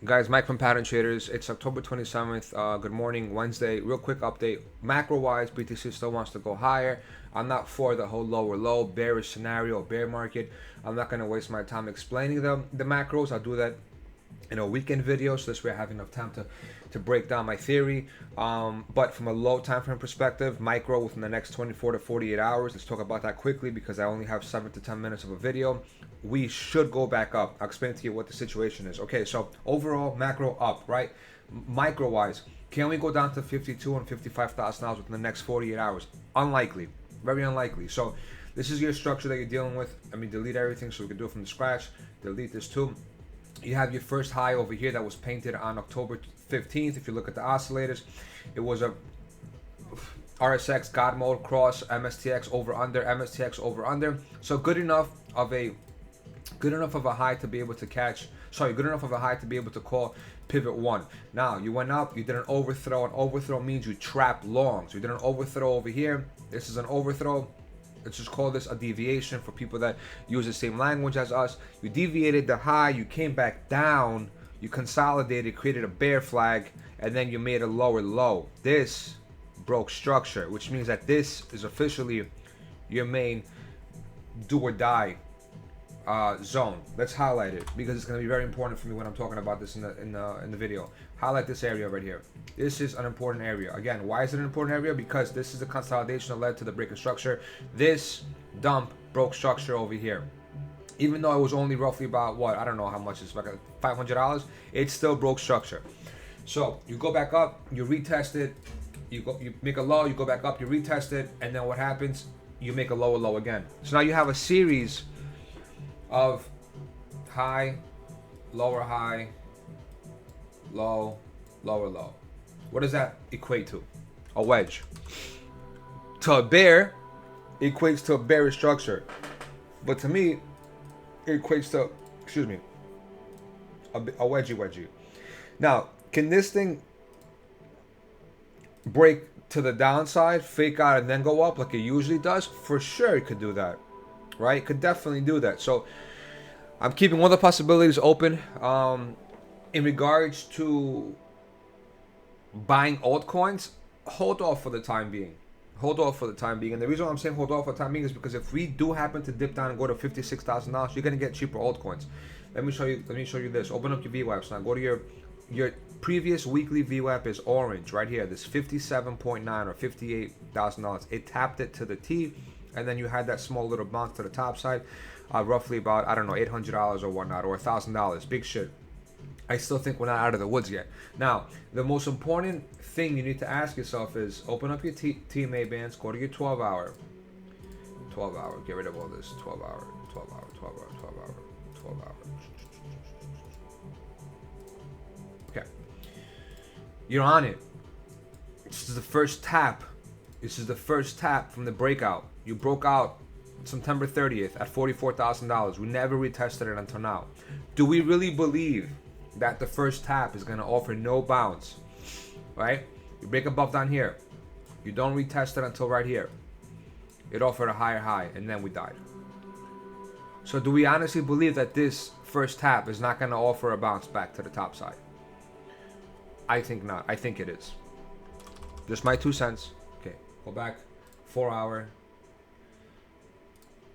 Guys, Mike from Pattern Traders. It's October 27th. Good morning, Wednesday. Real quick update. Macro-wise, BTC still wants to go higher. I'm not for the whole lower low, bearish scenario, bear market. I'm not going to waste my time explaining the macros. I'll do that in a weekend video, so this way I have enough time to break down my theory. But from a low time frame perspective, micro within the next 24 to 48 hours, let's talk about that quickly because I only have 7 to 10 minutes of a video. We should go back up. I'll explain to you what the situation is. Okay, so overall macro up, right? Micro wise, can we go down to 52 and $55,000 within the next 48 hours? Unlikely, very unlikely. So this is your structure that you're dealing with. I mean, delete everything so we can do it from the scratch. Delete this too. You have your first high over here that was painted on October 15th. If you look at the oscillators, it was a RSX God mode cross, MSTX over under, MSTX over under. So good enough of a high to be able to catch. Sorry, good enough of a high to be able to call pivot one. Now you went up, you did an overthrow. An overthrow means you trap long. So you did an overthrow over here. This is an overthrow. Let's just call this a deviation for people that use the same language as us. You deviated the high, you came back down, you consolidated, created a bear flag, and then you made a lower low. This broke structure, which means that this is officially your main do or die zone. Let's highlight it because it's going to be very important for me when I'm talking about this in the video. Highlight this area right here. This is an important area. Again, why is it an important area? Because this is the consolidation that led to the break of structure. This dump broke structure over here. Even though it was only roughly about what, I don't know how much it's like $500, it still broke structure. So you go back up, you retest it, you make a low, you go back up, you retest it, and then what happens? You make a lower low again. So now you have a series of high, low, lower low. What does that equate to? A wedge. To a bear, it equates to a bearish structure. But to me, it equates to, excuse me, a wedgie. Now, can this thing break to the downside, fake out, and then go up like it usually does? For sure it could do that, right? It could definitely do that. So I'm keeping all the possibilities open. In regards to buying altcoins, hold off for the time being. Hold off for the time being. And the reason why I'm saying hold off for the time being is because if we do happen to dip down and go to $56,000, you're gonna get cheaper altcoins. Let me show you this. Open up your VWAPs now. Go to your previous weekly VWAP is orange right here. This $57.9 or $58,000. It tapped it to the T, and then you had that small little bounce to the top side, roughly about, I don't know, $800 or whatnot, or $1,000. Big shit. I still think we're not out of the woods yet. Now, the most important thing you need to ask yourself is open up your TMA bands, go to your 12 hour, get rid of all this, 12 hour. Okay. You're on it. This is the first tap. This is the first tap from the breakout. You broke out September 30th at $44,000. We never retested it until now. Do we really believe that the first tap is going to offer no bounce, right? You break above down here. You don't retest it until right here. It offered a higher high, and then we died. So do we honestly believe that this first tap is not going to offer a bounce back to the top side? I think not. I think it is. Just my 2 cents. Okay, go back. 4 hour.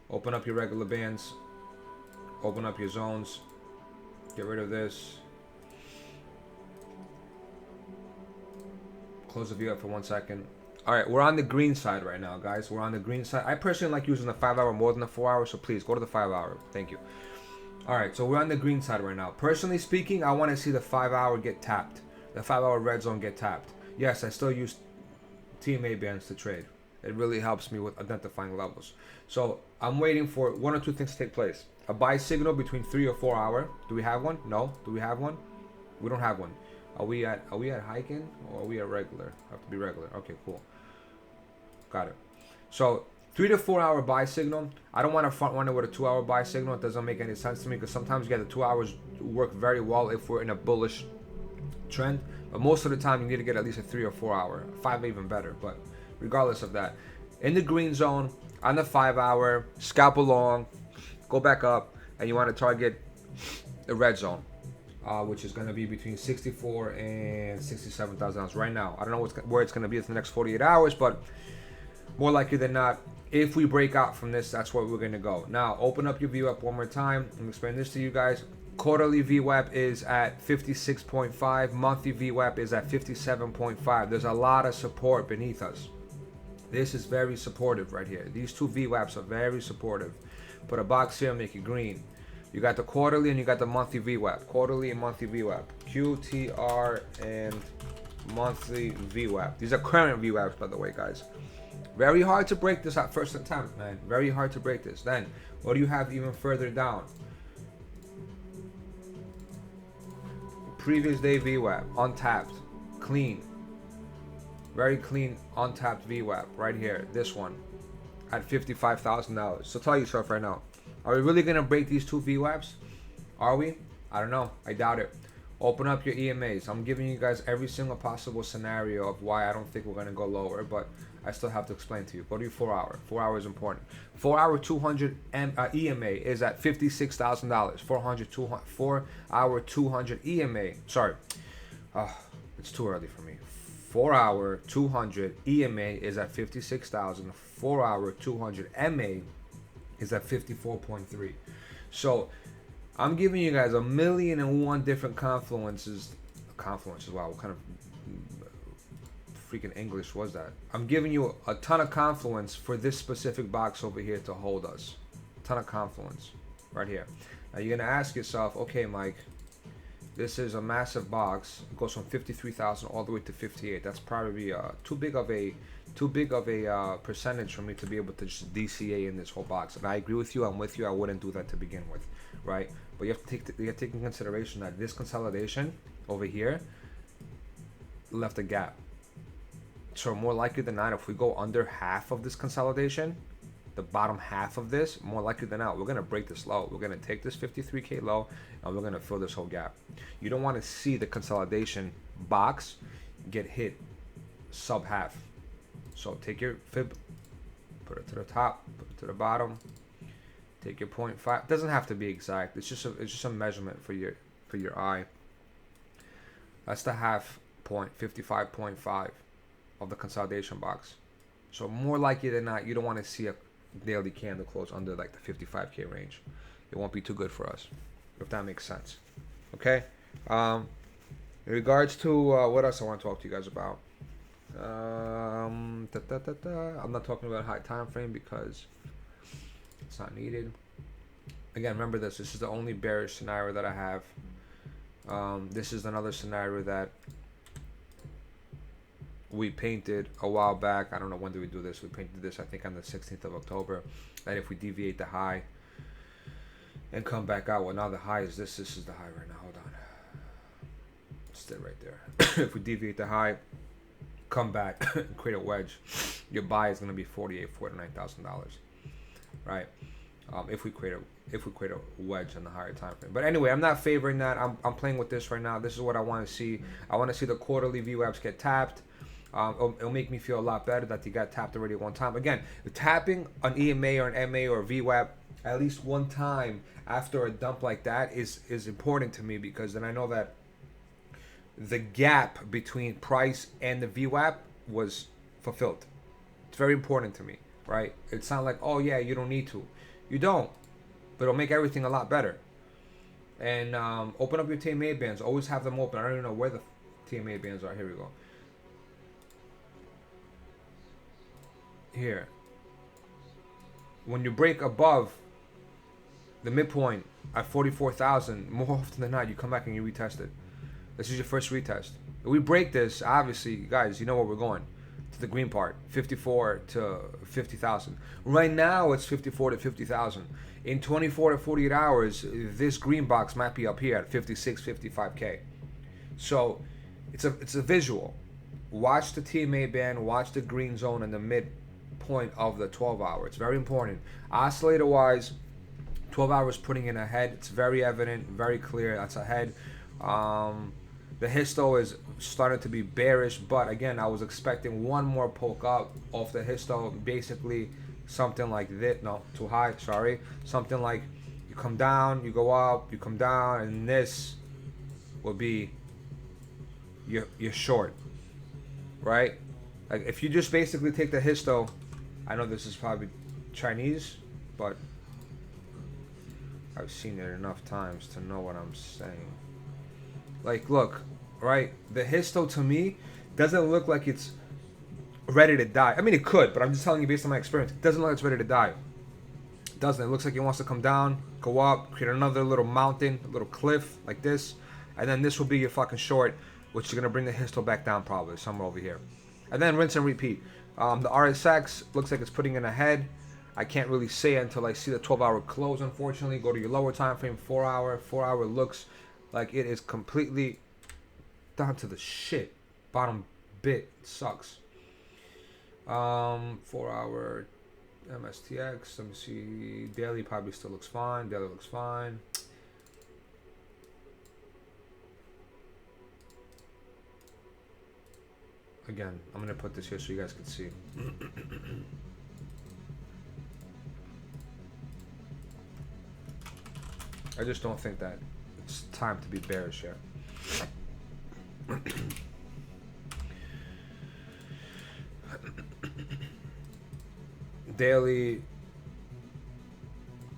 Open up your regular bands. Open up your zones. Get rid of this. Close the view up for 1 second. All right, we're on the green side right now, guys. We're on the green side. I personally like using the 5 hour more than the 4 hour, so please go to the 5 hour. Thank you. All right, so we're on the green side right now. Personally speaking, I want to see the 5 hour get tapped. The 5 hour red zone get tapped. Yes, I still use TMA bands to trade. It really helps me with identifying levels. So I'm waiting for 1 or 2 things to take place. A buy signal between 3 or 4 hour. Do we have one? No. Do we have one? We don't have one. Are we at hiking or are we at regular? Have to be regular. Okay, cool. Got it. So 3 to 4 hour buy signal. I don't want to front run it with a 2 hour buy signal. It doesn't make any sense to me because sometimes you get the 2 hours work very well if we're in a bullish trend. But most of the time you need to get at least a 3 or 4 hour. 5 even better. But regardless of that, in the green zone on the 5 hour, scalp along, go back up, and you want to target the red zone. which is going to be between 64 and 67,000 ounces right now. I don't know where it's going to be in the next 48 hours, but more likely than not, if we break out from this, that's where we're going to go. Now, open up your VWAP one more time. I'm explaining this to you guys. Quarterly VWAP is at 56.5. Monthly VWAP is at 57.5. There's a lot of support beneath us. This is very supportive right here. These two VWAPs are very supportive. Put a box here, make it green. You got the quarterly and you got the monthly VWAP. Quarterly and monthly VWAP. QTR and monthly VWAP. These are current VWAPs, by the way, guys. Very hard to break this at first attempt, man. Very hard to break this. Then, what do you have even further down? Previous day VWAP, untapped, clean. Very clean, untapped VWAP right here. This one at $55,000. So tell yourself right now, are we really going to break these two VWAPs? Are we? I don't know. I doubt it. Open up your EMAs. I'm giving you guys every single possible scenario of why I don't think we're going to go lower, but I still have to explain to you. Go to your 4 hour. 4 hour is important. 4 hour 200 EMA is at $56,000. 4 hour 200 EMA. Sorry. It's too early for me. 4 hour 200 EMA is at 56,000. 4 hour 200 MA is at 54.3. So I'm giving you guys 1,000,001 different confluences. Wow, what kind of freaking English was that? I'm giving you a ton of confluence for this specific box over here to hold us. A ton of confluence right here. Now you're gonna ask yourself, okay, Mike, this is a massive box. It goes from 53,000 all the way to 58. That's probably too big of a percentage for me to be able to just DCA in this whole box. And I agree with you. I'm with you. I wouldn't do that to begin with, right? But you have to take in consideration that this consolidation over here left a gap. So more likely than not, if we go under half of this consolidation, the bottom half of this, more likely than not, we're going to break this low. We're going to take this 53K low, and we're going to fill this whole gap. You don't want to see the consolidation box get hit sub half. So take your fib, put it to the top, put it to the bottom, take your 0.5. It doesn't have to be exact. It's just a measurement for your eye. That's the half point, 55.5 of the consolidation box. So more likely than not, you don't want to see a daily candle close under like the 55K range. It won't be too good for us, if that makes sense. Okay. In regards to what else I want to talk to you guys about. I'm not talking about high time frame because it's not needed. Again, remember this is the only bearish scenario that I have. This is another scenario that we painted a while back. I don't know when did we do this. We painted this, I think, on the 16th of October. That if we deviate the high and come back out, well, now the high is this. This is the high right now. Hold on. Stay right there. If we deviate the high, come back and create a wedge, your buy is going to be $49,000, right? If we create a wedge on the higher time frame. But anyway, I'm not favoring that. I'm playing with this right now. This is what I want to see. I want to see the quarterly VWAPs get tapped. It'll make me feel a lot better that they got tapped already one time. Again, tapping an EMA or an MA or a VWAP at least one time after a dump like that is important to me, because then I know that the gap between price and the VWAP was fulfilled. It's very important to me, right? It's not like, oh yeah, you don't need to. You don't, but it'll make everything a lot better. And open up your TMA bands. Always have them open. I don't even know where the TMA bands are. Here we go. Here. When you break above the midpoint at 44,000, more often than not, you come back and you retest it. This is your first retest. If we break this, obviously, guys, you know where we're going. To the green part, 54 to 50,000. Right now, it's 54 to 50,000. In 24 to 48 hours, this green box might be up here at 56, 55K. So, it's a visual. Watch the TMA band, watch the green zone in the midpoint of the 12 hour. It's very important. Oscillator-wise, 12 hours putting in a head. It's very evident, very clear. That's a head. The histo is starting to be bearish, but again, I was expecting one more poke up off the histo, basically something like this. No, too high, sorry. Something like you come down, you go up, you come down, and this will be your short, right? Like if you just basically take the histo, I know this is probably Chinese, but I've seen it enough times to know what I'm saying. Like, look, right? The histo to me doesn't look like it's ready to die. I mean, it could, but I'm just telling you based on my experience. It doesn't look like it's ready to die. It doesn't. It looks like it wants to come down, go up, create another little mountain, a little cliff like this. And then this will be your fucking short, which is going to bring the histo back down probably, somewhere over here. And then rinse and repeat. The RSX looks like it's putting in a head. I can't really say it until I see the 12-hour close, unfortunately. Go to your lower time frame, 4 hour. 4 hour looks like it is completely down to the shit. Bottom bit sucks. 4 hour MSTX. Let me see. Daily probably still looks fine. Daily looks fine. Again, I'm going to put this here so you guys can see. I just don't think that it's time to be bearish yet. Daily,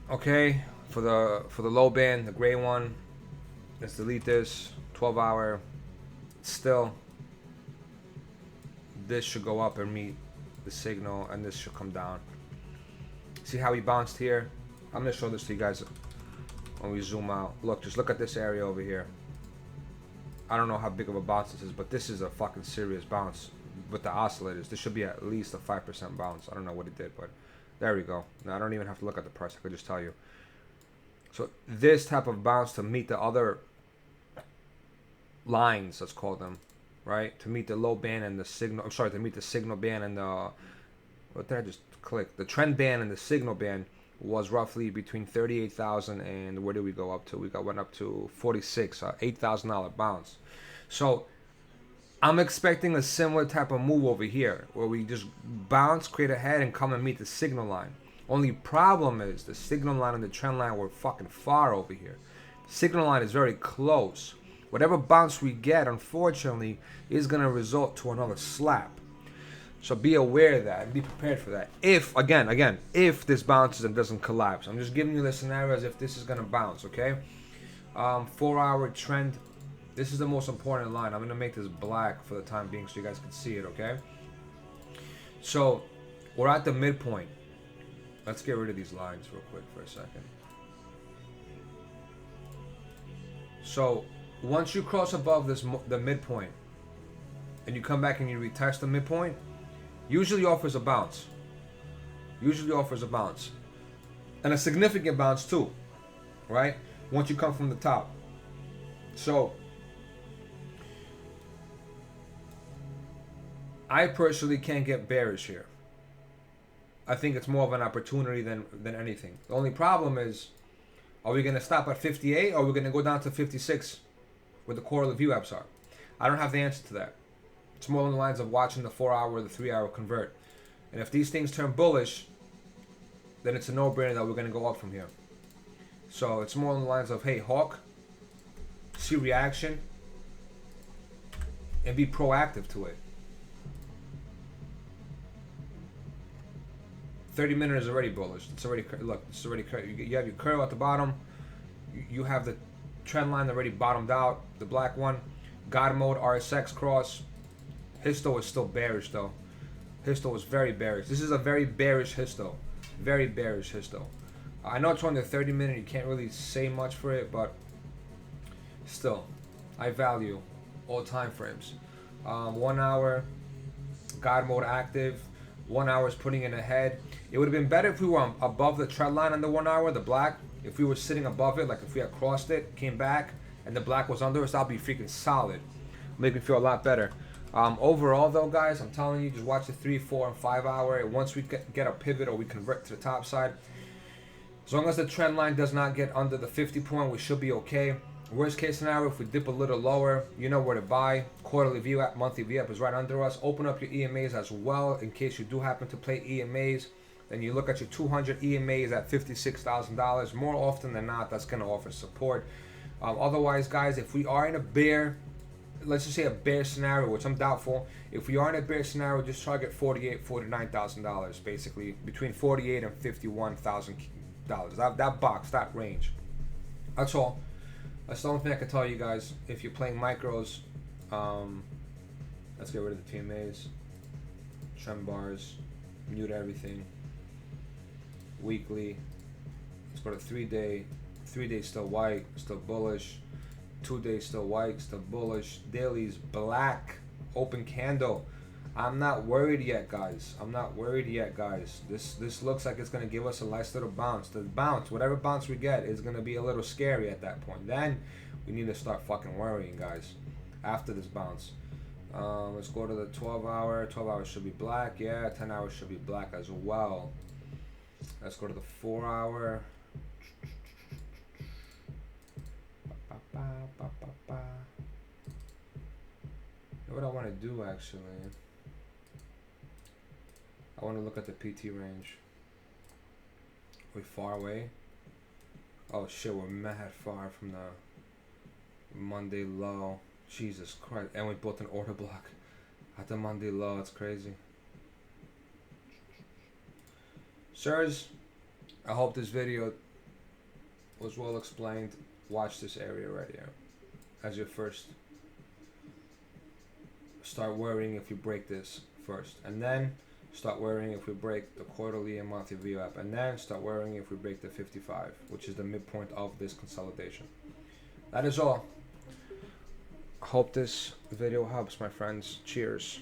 okay, for the low band, the gray one. Let's delete this. 12 hour. Still, this should go up and meet the signal, and this should come down. See how he bounced here? I'm gonna show this to you guys when we zoom out. Look, just look at this area over here. I don't know how big of a bounce this is, but this is a fucking serious bounce with the oscillators. This should be at least a 5% bounce. I don't know what it did, but there we go. Now I don't even have to look at the price. I could just tell you. So this type of bounce to meet the other lines, let's call them, right? To meet the low band and the signal. I'm sorry, to meet the signal band and the, what did I just click? The trend band and the signal band was roughly between 38,000 and where did we go up to? Went up to 46, $8,000 bounce. So I'm expecting a similar type of move over here where we just bounce, create a head, and come and meet the signal line. Only problem is the signal line and the trend line were fucking far over here. Signal line is very close. Whatever bounce we get, unfortunately, is going to result to another slap. So be aware of that and be prepared for that. If, again, if this bounces and doesn't collapse. I'm just giving you the scenario as if this is going to bounce, okay? 4 hour trend. This is the most important line. I'm going to make this black for the time being so you guys can see it, okay? So we're at the midpoint. Let's get rid of these lines real quick for a second. So once you cross above the midpoint and you come back and you retest the midpoint, usually offers a bounce. Usually offers a bounce. And a significant bounce too, right? Once you come from the top. So I personally can't get bearish here. I think it's more of an opportunity than anything. The only problem is, are we going to stop at 58 or are we going to go down to 56 where the quarterly view apps are? I don't have the answer to that. It's more along the lines of watching the 4 hour or the 3 hour convert. And if these things turn bullish, then it's a no-brainer that we're going to go up from here. So it's more along the lines of, hey, Hawk, see reaction and be proactive to it. 30-minute is already bullish. It's already, look, it's already, you have your curl at the bottom. You have the trend line already bottomed out, the black one. God mode, RSX cross. Histo is still bearish though. Histo is very bearish. This is a very bearish histo. Very bearish histo. I know it's on the 30-minute. You can't really say much for it, but still, I value all time frames. 1 hour, God mode active. 1 hour is putting in a head. It would have been better if we were above the trend line on the 1 hour, the black. If we were sitting above it, like if we had crossed it, came back, and the black was under us, that'd be freaking solid. Make me feel a lot better. Overall, though, guys, I'm telling you, just watch the 3, 4, and 5 hour. Once we get a pivot or we convert to the top side, as long as the trend line does not get under the 50 point, we should be okay. Worst case scenario, if we dip a little lower, you know where to buy. Quarterly view app, monthly view app is right under us. Open up your EMAs as well in case you do happen to play EMAs. Then you look at your 200 EMAs at $56,000. More often than not, that's going to offer support. Otherwise, guys, if we are in a bear, let's just say a bear scenario, which I'm doubtful. If we are in a bear scenario, just target $49,000, basically between $48,000 and $51,000. That box, that range. That's all. That's the only thing I can tell you guys. If you're playing micros, let's get rid of the TMAs, trend bars, mute everything. Weekly. Let's go to 3-day. 3-day still white, still bullish. 2 days still white, still bullish. Daily's black, open candle. I'm not worried yet, guys. I'm not worried yet, guys. This looks like it's gonna give us a nice little bounce. The bounce, whatever bounce we get, is gonna be a little scary at that point. Then we need to start fucking worrying, guys. After this bounce, let's go to the 12-hour. 12 hours should be black. Yeah, 10 hours should be black as well. Let's go to the 4-hour. You know what I want to do actually? I want to look at the PT range. We're far away. Oh shit, we're mad far from the Monday low. Jesus Christ. And we built an order block at the Monday low. It's crazy. Sirs, I hope this video was well explained. Watch this area right here as your first. Start worrying if you break this first, and then start worrying if we break the quarterly and monthly VWAP, and then start worrying if we break the 55, which is the midpoint of this consolidation. That is all. Hope this video helps, my friends. Cheers.